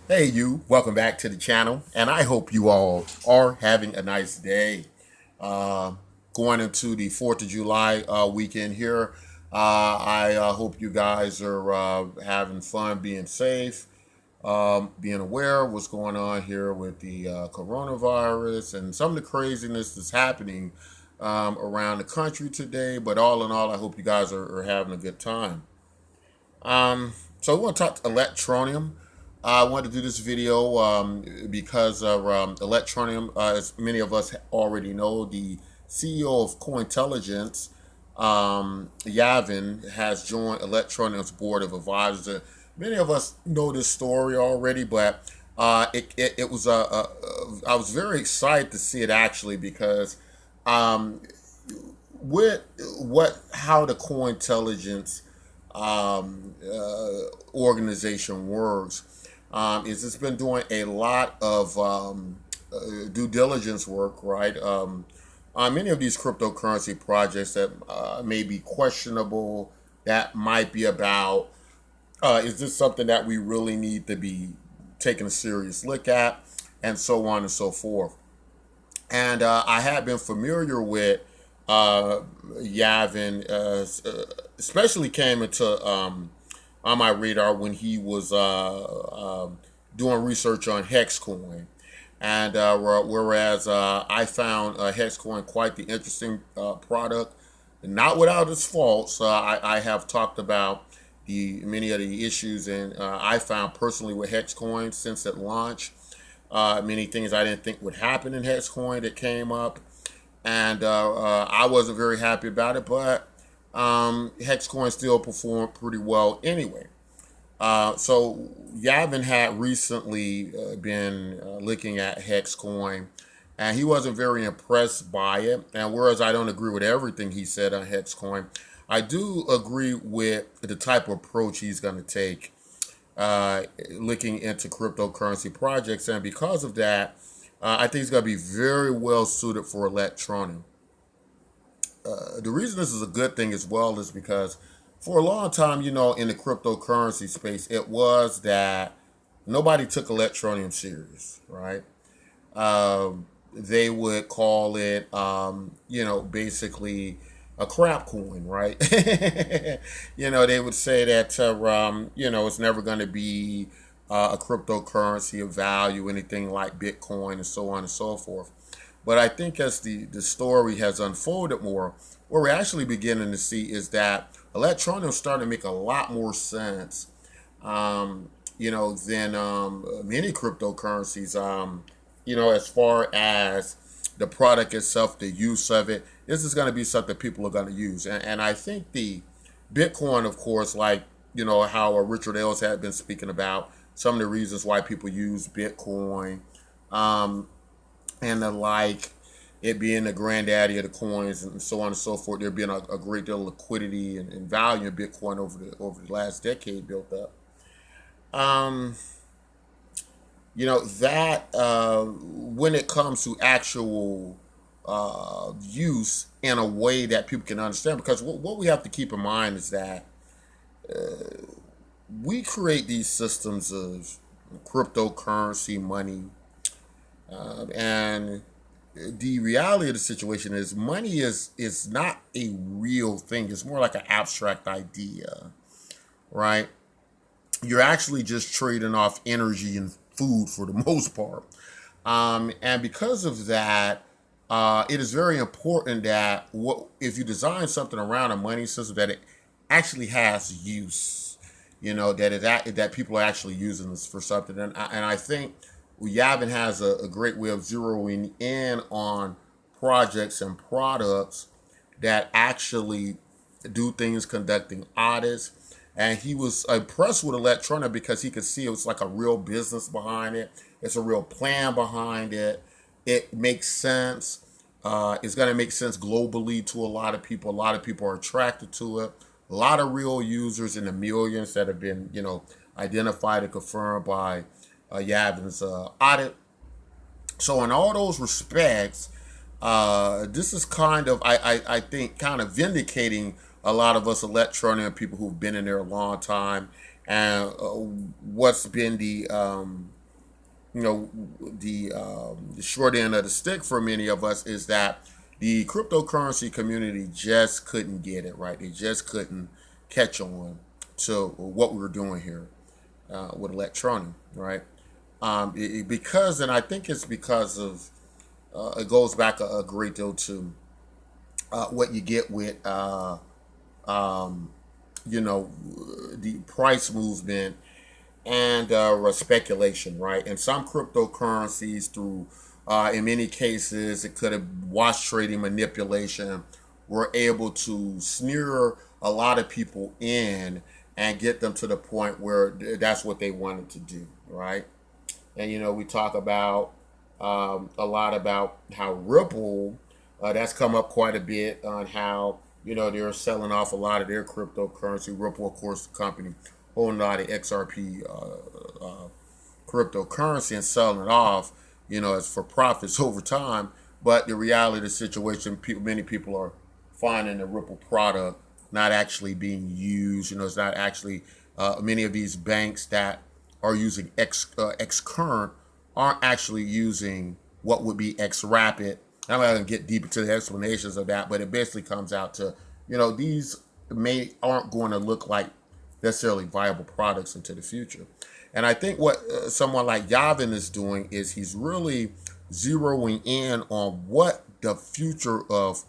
Hey you, welcome back to the channel, and I hope you all are having a nice day. Uh, Going into the 4th of July weekend here. I hope you guys are having fun, being safe, being aware of what's going on here with the coronavirus and some of the craziness that's happening around the country today. But all in all, I hope you guys are having a good time. Um, so we want to talk Electroneum. I wanted to do this video because of Electroneum. As many of us already know, the CEO of Cointelligence, Yavin, has joined Electroneum's board of advisors. Many of us know this story already, but it was I was very excited to see it actually because um, with what how the Cointelligence organization works is it's been doing a lot of due diligence work, right? On many of these cryptocurrency projects that may be questionable, that might be about is this something that we really need to be taking a serious look at, and so on and so forth. And I had been familiar with Yavin, especially came into on my radar when he was doing research on Hexcoin. And whereas I found Hexcoin quite the interesting product, not without its faults. I have talked about the many of the issues, and I found personally with Hexcoin since it launched, many things I didn't think would happen in Hexcoin that came up, and I wasn't very happy about it. But Hexcoin still performed pretty well anyway. So Yavin had recently been looking at Hexcoin, and he wasn't very impressed by it. And whereas I don't agree with everything he said on Hexcoin, I do agree with the type of approach he's going to take looking into cryptocurrency projects. And because of that, I think it's going to be very well suited for Electroneum. The reason this is a good thing as well is because for a long time, in the cryptocurrency space, it was that nobody took Electroneum serious, right? They would call it, basically a crap coin, right? They would say that, it's never going to be a cryptocurrency of value, anything like Bitcoin and so on and so forth. But I think as the story has unfolded more, what we're actually beginning to see is that Electroneum is starting to make a lot more sense, than many cryptocurrencies, as far as the product itself, the use of it. This is going to be something people are going to use. And I think the Bitcoin, of course, like, how Richard Ellis had been speaking about some of the reasons why people use Bitcoin. Um, and the like, it being the granddaddy of the coins and so on and so forth. There being a great deal of liquidity and value in Bitcoin over the last decade built up. Um, that when it comes to actual use in a way that people can understand, because what we have to keep in mind is that we create these systems of cryptocurrency money, and the reality of the situation is money is not a real thing. It's more like an abstract idea, right? You're actually just trading off energy and food for the most part. And because of that, it is very important that what if you design something around a money system that it actually has use, that people are actually using this for something. And I think Yavin has a great way of zeroing in on projects and products that actually do things, conducting audits. And he was impressed with Electrona because he could see it was like a real business behind it. It's a real plan behind it. It makes sense. It's going to make sense globally to a lot of people. A lot of people are attracted to it. A lot of real users in the millions that have been, identified and confirmed by Yavin's audit. So in all those respects, this is kind of, I think, kind of vindicating a lot of us Electronian people who've been in there a long time And what's been you know, the short end of the stick for many of us is that the cryptocurrency community just couldn't get it right. They just couldn't catch on to what we were doing here with Electroneum, right? Because, and I think it's because of it goes back a great deal to what you get with um, you know, the price movement and speculation, right? And some cryptocurrencies, through in many cases, it could have wash trading manipulation, were able to smear a lot of people in and get them to the point where that's what they wanted to do, right? And we talk about a lot about how Ripple, that's come up quite a bit on how they're selling off a lot of their cryptocurrency. Ripple, of course, the company holding a lot of XRP cryptocurrency and selling it off, as for profits over time. But the reality of the situation, many people are finding the Ripple product not actually being used. It's not actually many of these banks that are using X current aren't actually using what would be X rapid. I'm not going to get deep into the explanations of that, but it basically comes out to these aren't going to look like necessarily viable products into the future. And I think what someone like Yavin is doing is he's really zeroing in on what the future of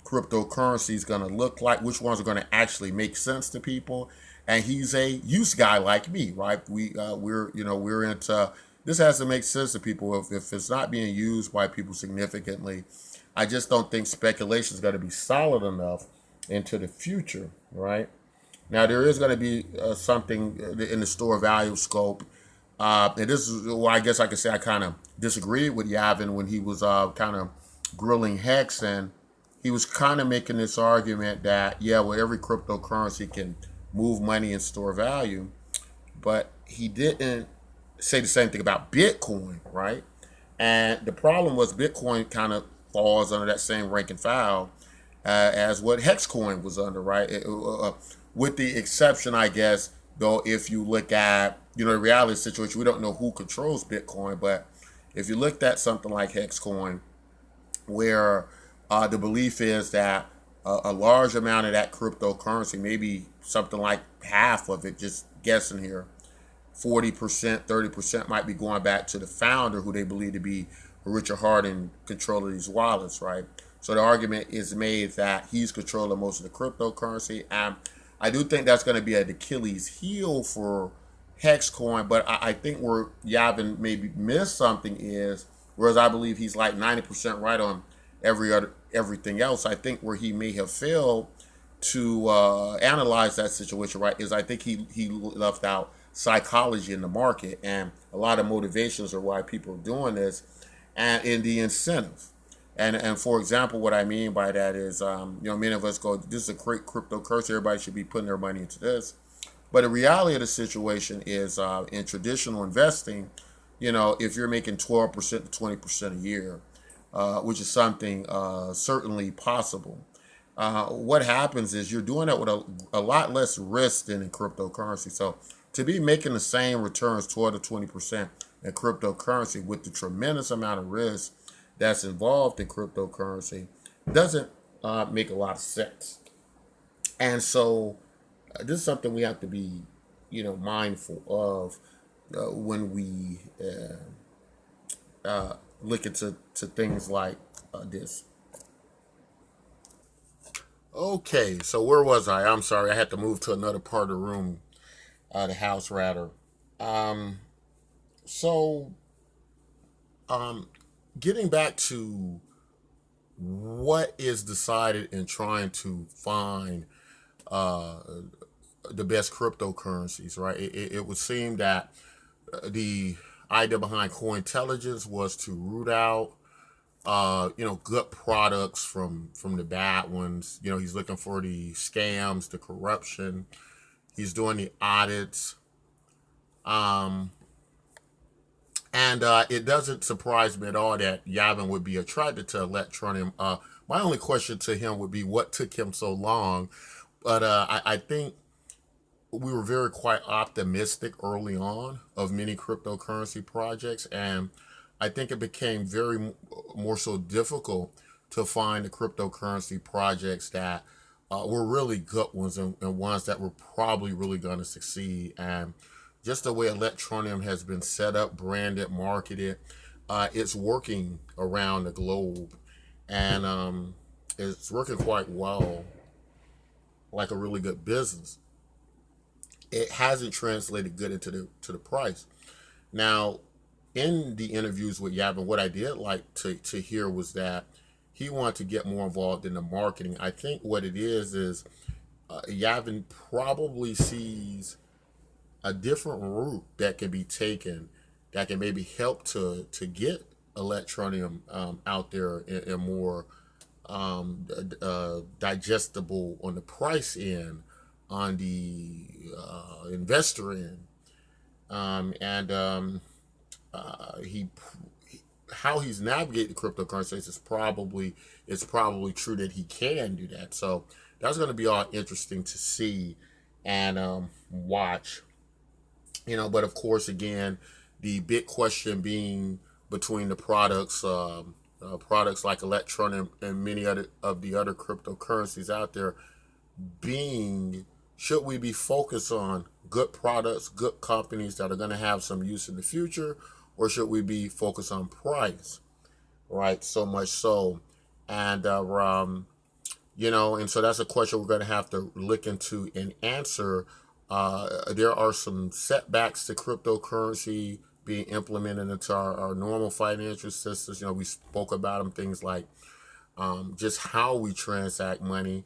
cryptocurrency is going to look like, which ones are going to actually make sense to people. And he's a use guy like me, right? We're into this, has to make sense to people. If it's not being used by people significantly, I just don't think speculation is going to be solid enough into the future, right? Now, there is going to be something in the store value scope. And this is why I guess I could say I kind of disagreed with Yavin when he was kind of grilling Hex. And he was kind of making this argument that, yeah, well, every cryptocurrency can move money and store value. But he didn't say the same thing about Bitcoin, right? And the problem was Bitcoin kind of falls under that same rank and file as what Hexcoin was under, right? With the exception, I guess, though, if you look at, the reality situation, we don't know who controls Bitcoin, but if you looked at something like Hexcoin, where the belief is that a large amount of that cryptocurrency, maybe something like half of it, just guessing here, 40%, 30% might be going back to the founder, who they believe to be Richard Hart in control of these wallets, right? So the argument is made that he's controlling most of the cryptocurrency. And I do think that's going to be an Achilles heel for Hexcoin. But I think where Yavin maybe missed something is, whereas I believe he's like 90% right on everything else, I think where he may have failed to analyze that situation, right, is I think he left out psychology in the market, and a lot of motivations are why people are doing this, and in the incentive. And for example, what I mean by that is, many of us go, this is a great cryptocurrency, everybody should be putting their money into this. But the reality of the situation is, in traditional investing, if you're making 12% to 20% a year, which is something certainly possible, what happens is you're doing it with a lot less risk than in cryptocurrency. So to be making the same returns, 12 to 20% in cryptocurrency, with the tremendous amount of risk that's involved in cryptocurrency, doesn't make a lot of sense. And so this is something we have to be, mindful of when we look into things like this. Okay, so where was I? I'm sorry, I had to move to another part of the room, the house rather. Um, so, getting back to what is decided in trying to find uh, the best cryptocurrencies, right? It would seem that the idea behind Cointelligence was to root out, good products from the bad ones. He's looking for the scams, the corruption. He's doing the audits. Um, and it doesn't surprise me at all that Yavin would be attracted to Electroneum. My only question to him would be what took him so long. But I think we were very quite optimistic early on of many cryptocurrency projects, and I think it became very more so difficult to find the cryptocurrency projects that were really good ones, and ones that were probably really going to succeed. And just the way Electroneum has been set up, branded, marketed, it's working around the globe, and it's working quite well, like a really good business. It hasn't translated good into the price. Now, in the interviews with Yavin, what I did like to hear was that he wanted to get more involved in the marketing. I think what it is Yavin probably sees a different route that can be taken that can maybe help to get Electroneum out there in more digestible on the price end, on the investor end, and he how he's navigating cryptocurrencies is probably true that he can do that. So that's going to be all interesting to see and watch. But of course, again, the big question being between the products, products like Electron and many other of the other cryptocurrencies out there, being should we be focused on good products, good companies that are going to have some use in the future, or should we be focused on price, right? So much so, and and so that's a question we're going to have to look into and answer. There are some setbacks to cryptocurrency being implemented into our normal financial systems. We spoke about them, things like just how we transact money.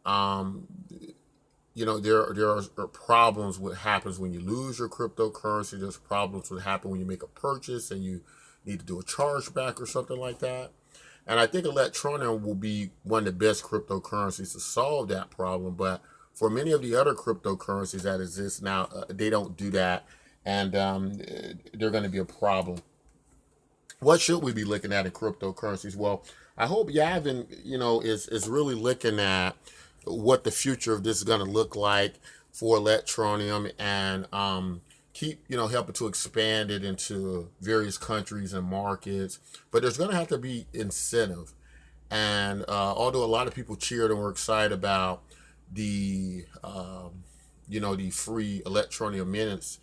Um, there are problems what happens when you lose your cryptocurrency. There's problems what happen when you make a purchase and you need to do a chargeback or something like that. And I think Electroneum will be one of the best cryptocurrencies to solve that problem. But for many of the other cryptocurrencies that exist now, they don't do that, and they're going to be a problem. What should we be looking at in cryptocurrencies? Well, I hope Yavin, is really looking at what the future of this is going to look like for Electroneum, and keep helping to expand it into various countries and markets. But there's going to have to be incentive, and although a lot of people cheered and were excited about the the free Electroneum minutes,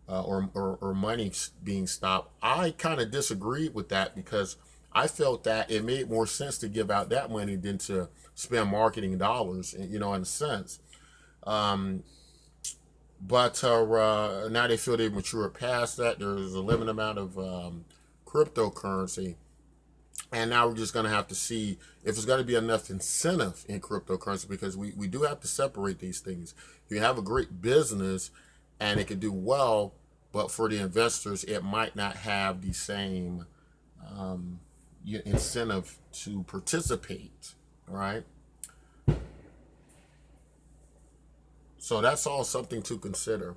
or money being stopped, I kind of disagreed with that, because I felt that it made more sense to give out that money than to spend marketing dollars, in a sense. Um, but now they feel they've matured past that. There's a limited amount of cryptocurrency. And now we're just going to have to see if there's going to be enough incentive in cryptocurrency, because we do have to separate these things. You have a great business and it can do well, but for the investors, it might not have the same incentive to participate, right? So that's all something to consider.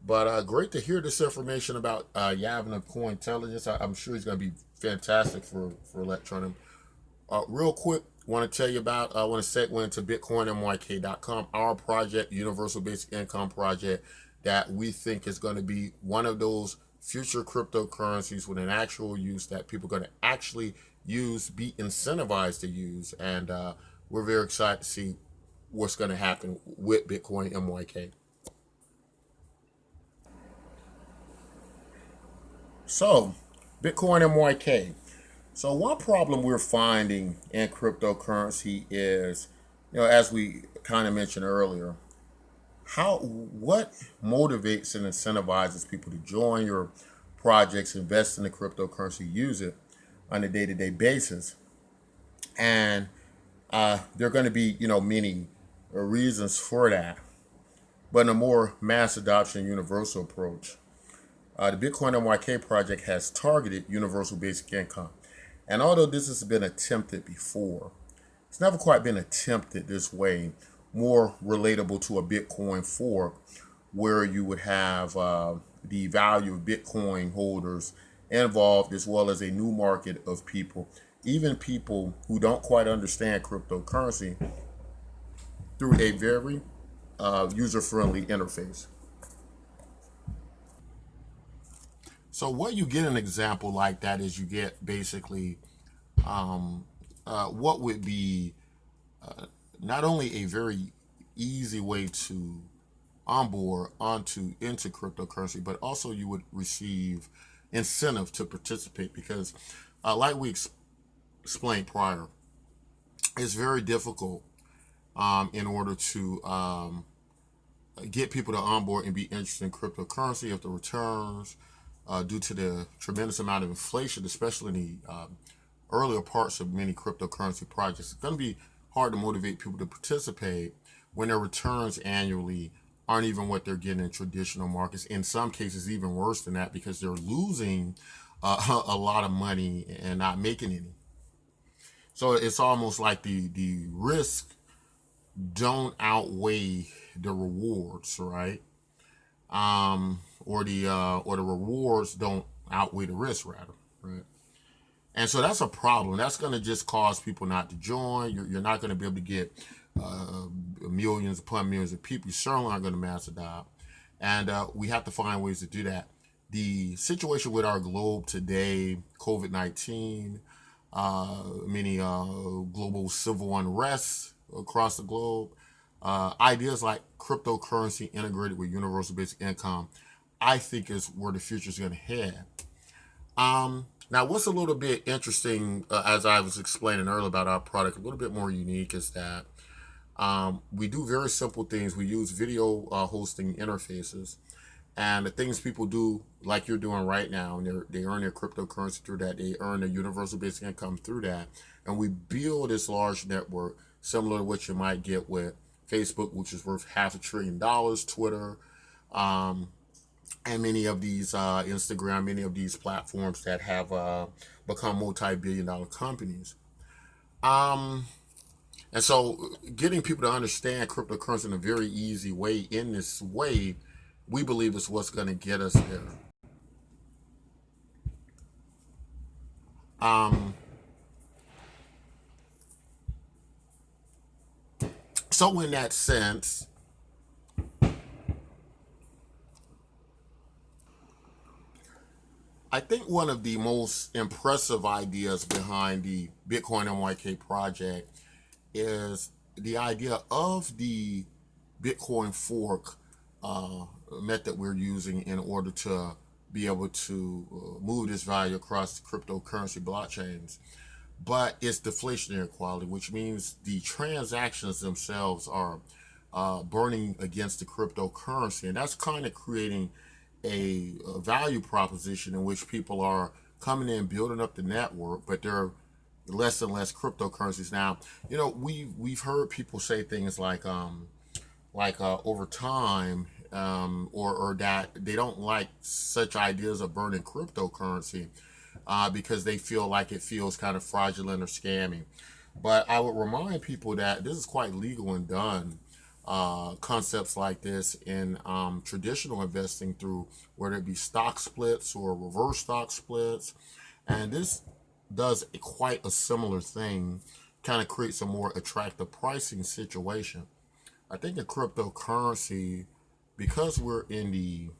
But great to hear this information about Yavin of Cointelligence. I'm sure he's going to be fantastic for Electroneum. Real quick, want to tell you about, I want to segue into Btcmyk.com, our project, Universal Basic Income project, that we think is going to be one of those future cryptocurrencies with an actual use that people are going to actually use, be incentivized to use. And we're very excited to see what's going to happen with Bitcoin MYK. So, Bitcoin MYK. So one problem we're finding in cryptocurrency is, as we kind of mentioned earlier, what motivates and incentivizes people to join your projects, invest in the cryptocurrency, use it on a day-to-day basis. And there are going to be, many reasons for that. But in a more mass adoption universal approach, the Bitcoin MYK project has targeted universal basic income. And although this has been attempted before, it's never quite been attempted this way, more relatable to a Bitcoin fork, where you would have the value of Bitcoin holders involved, as well as a new market of people, even people who don't quite understand cryptocurrency, through a very user-friendly interface. So what you get an example like that is you get basically what would be not only a very easy way to onboard onto into cryptocurrency, but also you would receive incentive to participate because, like we explained prior, it's very difficult in order to get people to onboard and be interested in cryptocurrency if the returns, due to the tremendous amount of inflation, especially in the earlier parts of many cryptocurrency projects, it's going to be hard to motivate people to participate when their returns annually aren't even what they're getting in traditional markets. In some cases, even worse than that because they're losing a lot of money and not making any. So it's almost like the risk don't outweigh the rewards, right? Or the rewards don't outweigh the risk, rather, right? And so that's a problem. That's going to just cause people not to join. You're not going to be able to get millions upon millions of people. You certainly aren't going to mass adopt. And we have to find ways to do that. The situation with our globe today, COVID-19, many global civil unrest across the globe, ideas like cryptocurrency integrated with universal basic income, I think is where the future is going to head. Now, what's a little bit interesting, as I was explaining earlier about our product, a little bit more unique is that we do very simple things. We use video hosting interfaces. And the things people do, like you're doing right now, and they earn their cryptocurrency through that. They earn their universal basic income through that. And we build this large network similar to what you might get with Facebook, which is worth $500 billion, Twitter, and many of these Instagram, many of these platforms that have become multi-billion-dollar companies. Um, and so getting people to understand cryptocurrency in a very easy way, in this way, we believe is what's going to get us there. Um, so in that sense, I think one of the most impressive ideas behind the Bitcoin project is the idea of the Bitcoin fork method we're using in order to be able to move this value across cryptocurrency blockchains. But it's deflationary quality, which means the transactions themselves are burning against the cryptocurrency. And that's kind of creating a value proposition in which people are coming in, building up the network, but they're less and less cryptocurrencies. Now, we've heard people say things like over time, or that they don't like such ideas of burning cryptocurrency because they feel like it feels kind of fraudulent or scammy. But I would remind people that this is quite legal and done. Concepts like this in traditional investing through whether it be stock splits or reverse stock splits. And this does quite a similar thing, kind of creates a more attractive pricing situation. I think in cryptocurrency, because we're in the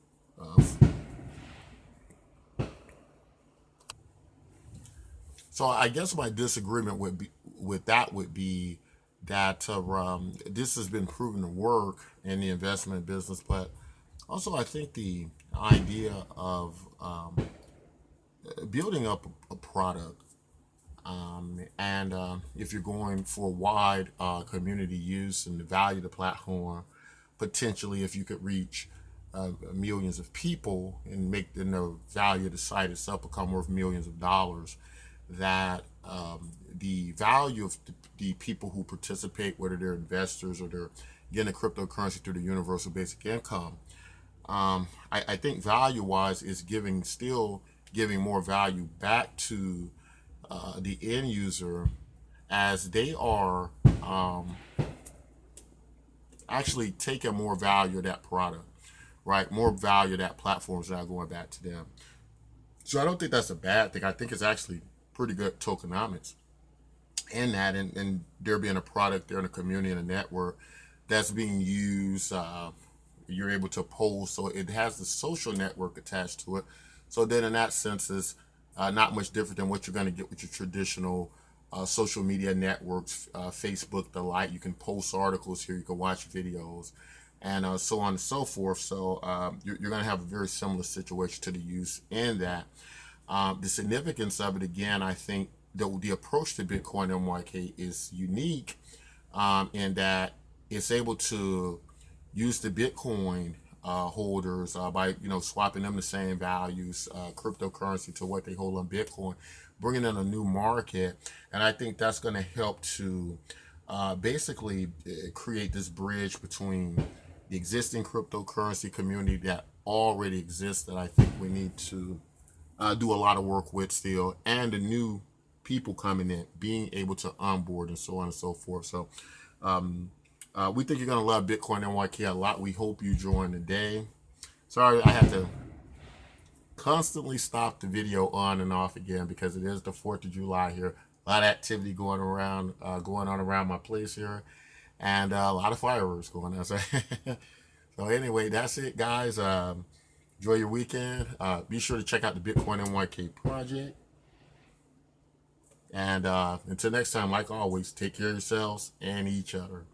so I guess my disagreement would be with that would be that this has been proven to work in the investment business, but also I think the idea of building up a product, and if you're going for wide community use and the value of the platform, potentially if you could reach millions of people and make the value of the site itself become worth millions of dollars, that the value of the people who participate, whether they're investors or they're getting a cryptocurrency through the universal basic income, I think value-wise is still giving more value back to the end user as they are actually taking more value of that product, right? More value of that platform is now going back to them. So I don't think that's a bad thing. I think it's actually pretty good tokenomics in that, and there being a product there in a community and a network that's being used. You're able to post, so it has the social network attached to it. So then, in that sense, is not much different than what you're going to get with your traditional social media networks, Facebook, the like. You can post articles here, you can watch videos, and so on and so forth. So you're going to have a very similar situation to the use in that. The significance of it, again, I think the approach to Bitcoin MYK is unique in that it's able to use the Bitcoin holders by swapping them the same values, cryptocurrency to what they hold on Bitcoin, bringing in a new market, and I think that's going to help to basically create this bridge between the existing cryptocurrency community that already exists that I think we need to do a lot of work with still, and the new people coming in, being able to onboard and so on and so forth. So we think you're going to love Bitcoin NYK a lot. We hope you join today. Sorry, I have to constantly stop the video on and off again because it is the 4th of July here. A lot of activity going on around my place here, and a lot of fireworks going on. So, so anyway, that's it, guys. Enjoy your weekend. Be sure to check out the Bitcoin NYK project. And until next time, like always, take care of yourselves and each other.